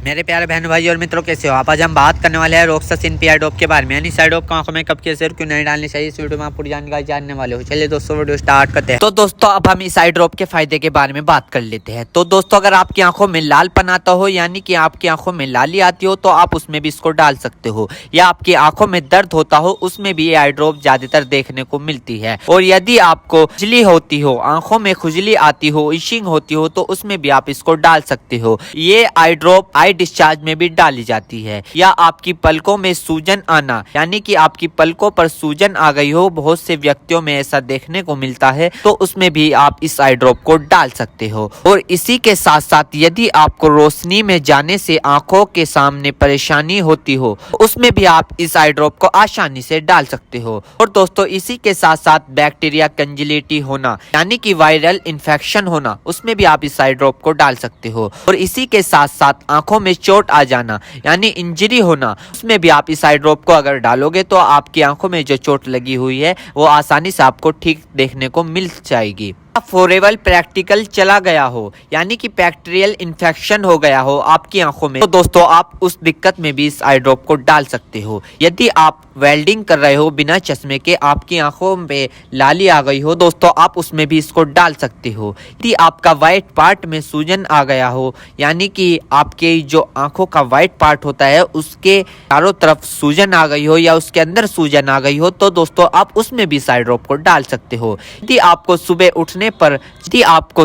मेरे प्यारे बहन भाई और मित्रों, कैसे हो आप। आज हम बात करने वाले हैं रोक्सासिन पी आई ड्रॉप के बारे में, यानी साइड ड्रॉप को आंखों में कब कैसे और क्यों नहीं डालनी चाहिए। इस वीडियो में आप पूरी जानकारी जानने वाले हो। चलिए दोस्तों वीडियो स्टार्ट करते हैं। तो दोस्तों अब हम इस आई ड्रॉप के फायदे के बारे में बात कर लेते हैं। तो दोस्तों अगर आपकी आंखों में लालपन आता हो, यानी कि आपकी आंखों में लाली आती हो, तो आप उसमें भी इसको डाल सकते हो। या आपकी आंखों में दर्द होता हो, उसमें भी ये आई ड्रॉप ज्यादातर देखने को मिलती है। और यदि आपको खुजली होती हो, आंखों में खुजली आती हो, इशिंग होती हो, तो उसमें भी आप इसको डाल सकते हो। ये आई ड्रॉप आई डिस्चार्ज में भी डाली जाती है। या आपकी पलकों में सूजन आना, यानी कि आपकी पलकों पर सूजन आ गई हो, बहुत से व्यक्तियों में ऐसा देखने को मिलता है, तो उसमें भी आप इस आई ड्रॉप को डाल सकते हो। और इसी के साथ साथ यदि आपको रोशनी में जाने से आंखों के सामने परेशानी होती हो, उसमें भी आप इस आई ड्रॉप को आसानी से डाल सकते हो। और दोस्तों इसी के साथ साथ बैक्टीरिया कंजिलिटी होना, यानी कि वायरल इन्फेक्शन होना, उसमें भी आप इस आई ड्रॉप को डाल सकते हो। और इसी के साथ साथ आंखों में चोट आ जाना, यानी इंजरी होना, उसमें भी आप इस आई ड्रॉप को अगर डालोगे तो आपकी आंखों में जो चोट लगी हुई है वो आसानी से आपको ठीक देखने को मिल जाएगी। फॉरेबल प्रैक्टिकल चला गया हो, यानी कि बैक्टीरियल इन्फेक्शन हो गया हो आपकी आंखों में, तो दोस्तों आप उस दिक्कत में भी इस आई ड्रॉप को डाल सकते हो। यदि आप वेल्डिंग कर रहे हो बिना चश्मे के, आपकी आंखों में लाली आ गई हो, दोस्तों आप उसमें भी इसको डाल सकते हो। यदि आपका व्हाइट पार्ट में सूजन आ गया हो, यानी कि आपके जो आंखों का व्हाइट पार्ट होता है उसके चारों तरफ सूजन आ गई हो या उसके अंदर सूजन आ गई हो, तो दोस्तों आप उसमें भी इस आई ड्रॉप को डाल सकते हो। यदि आपको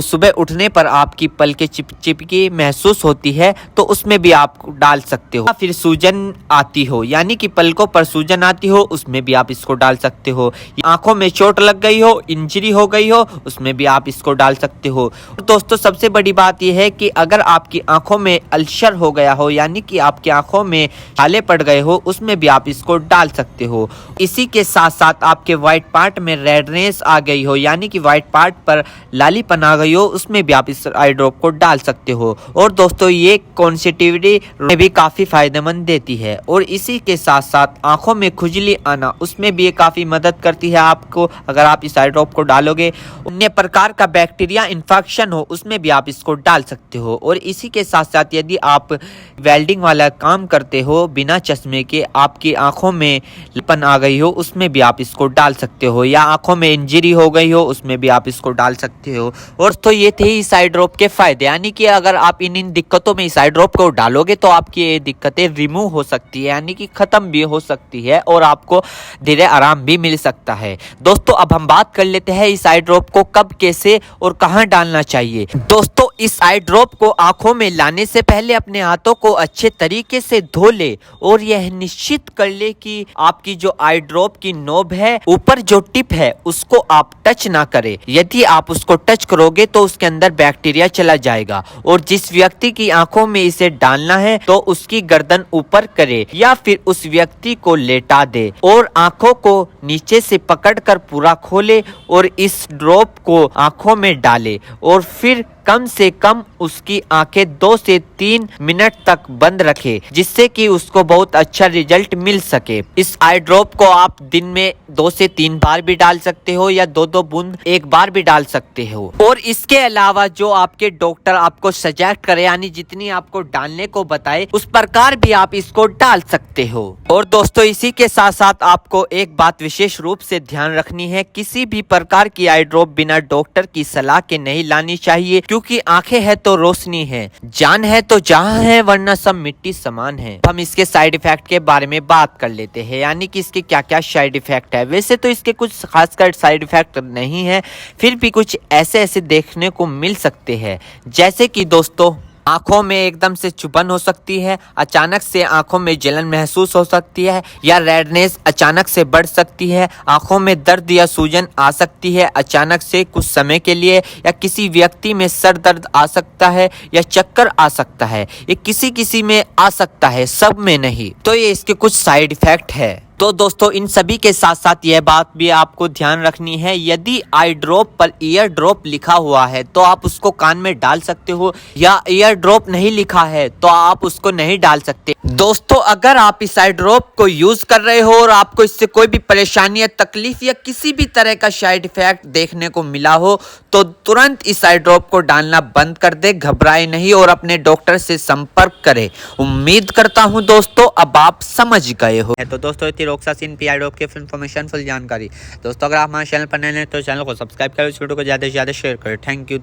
सुबह उठने पर आपकी पलकें चिपचिपकी महसूस होती है, तो उसमें भी आप डाल सकते हो। फिर सूजन आती हो, यानी कि पलकों पर सूजन आती हो, उसमें भी आप इसको डाल सकते हो। आंखों में चोट लग गई हो, इंजरी हो गई हो, उसमें भी आप इसको डाल सकते हो। दोस्तों सबसे बड़ी बात यह है कि अगर आपकी आंखों में अल्सर हो गया हो, यानी कि आपकी आंखों में छाले पड़ गए हो, उसमें भी आप इसको डाल सकते हो। इसी के साथ साथ आपके व्हाइट पार्ट में रेडनेस आ गई हो, यानी कि व्हाइट पार्ट पर लालीपन आ गई हो, उसमें भी आप इस आई ड्रॉप को डाल सकते हो। और दोस्तों ये कॉन्सेटिविटी में भी काफी फायदेमंद देती है। और इसी के साथ साथ आंखों में खुजली आना, उसमें भी ये काफी मदद करती है आपको। अगर आप इस आई ड्रॉप को डालोगे, अन्य प्रकार का बैक्टीरिया इन्फेक्शन हो, उसमें भी आप इसको डाल सकते हो। और इसी के साथ साथ यदि आप वेल्डिंग वाला काम करते हो बिना चश्मे के, आपकी आंखों में लालीपन आ गई हो, उसमें भी आप इसको डाल सकते हो। या आंखों में इंजरी हो गई हो, उसमें भी आप इसको डाल सकते हो। और तो ये थे इस आई ड्रॉप के फायदे, यानी कि अगर आप इन दिक्कतों में इस आई ड्रॉप को डालोगे तो आपकी ये दिक्कतें रिमूव हो सकती है, यानी कि खत्म भी हो सकती है और आपको धीरे आराम भी मिल सकता है। दोस्तों अब हम बात कर लेते हैं इस आई ड्रॉप को कब, कैसे और कहां डालना चाहिए। दोस्तों इस आई ड्रॉप को आंखों में लाने से पहले अपने हाथों को अच्छे तरीके से धो ले और यह निश्चित कर ले कि आपकी जो आई ड्रॉप की नोब है, ऊपर जो टिप है, उसको आप टच ना करें। यदि आप उसको टच करोगे तो उसके अंदर बैक्टीरिया चला जाएगा। और जिस व्यक्ति की आंखों में इसे डालना है तो उसकी गर्दन ऊपर करे या फिर उस व्यक्ति को लेटा दे और आंखों को नीचे से पकड़कर पूरा खोले और इस ड्रॉप को आंखों में डाले और फिर कम से कम उसकी आंखें 2 से 3 मिनट तक बंद रखे, जिससे कि उसको बहुत अच्छा रिजल्ट मिल सके। इस आई ड्रॉप को आप दिन में 2 से 3 बार भी डाल सकते हो या 2-2 बूंद एक बार भी डाल सकते हो। और इसके अलावा जो आपके डॉक्टर आपको सजेस्ट करे, यानी जितनी आपको डालने को बताए, उस प्रकार भी आप इसको डाल सकते हो। और दोस्तों इसी के साथ साथ आपको एक बात विशेष रूप से ध्यान रखनी है, किसी भी प्रकार की आई ड्रॉप बिना डॉक्टर की सलाह के नहीं लानी चाहिए, क्योंकि आंखें है तो रोशनी है, जान है तो जहां है, वरना सब मिट्टी समान है। हम इसके साइड इफेक्ट के बारे में बात कर लेते हैं, यानी कि इसके क्या क्या साइड इफेक्ट है। वैसे तो इसके कुछ खासकर साइड इफेक्ट नहीं है, फिर भी कुछ ऐसे देखने को मिल सकते हैं, जैसे कि दोस्तों आंखों में एकदम से चुभन हो सकती है, अचानक से आंखों में जलन महसूस हो सकती है, या रेडनेस अचानक से बढ़ सकती है, आंखों में दर्द या सूजन आ सकती है अचानक से कुछ समय के लिए, या किसी व्यक्ति में सर दर्द आ सकता है या चक्कर आ सकता है। ये किसी में आ सकता है, सब में नहीं। तो ये इसके कुछ साइड इफेक्ट है। तो दोस्तों इन सभी के साथ साथ यह बात भी आपको ध्यान रखनी है, यदि आई ड्रॉप पर ईयर ड्रॉप लिखा हुआ है तो आप उसको कान में डाल सकते हो, या ईयर ड्रॉप नहीं लिखा है तो आप उसको नहीं डाल सकते। दोस्तों अगर आप इस आई ड्रॉप को यूज कर रहे हो और आपको इससे कोई भी परेशानी या तकलीफ या किसी भी तरह का साइड इफेक्ट देखने को मिला हो तो तुरंत इस आई ड्रॉप को डालना बंद कर दे, घबराए नहीं और अपने डॉक्टर से संपर्क करें। उम्मीद करता हूं दोस्तों अब आप समझ गए हो। तो दोस्तों इतनी रोक्सासिन पी आई ड्रॉप की इन्फॉर्मेशन फुल जानकारी। दोस्तों अगर आप हमारे चैनल पर नए हैं तो चैनल को सब्सक्राइब करें, इस वीडियो को ज्यादा से ज्यादा शेयर करें। Thank you.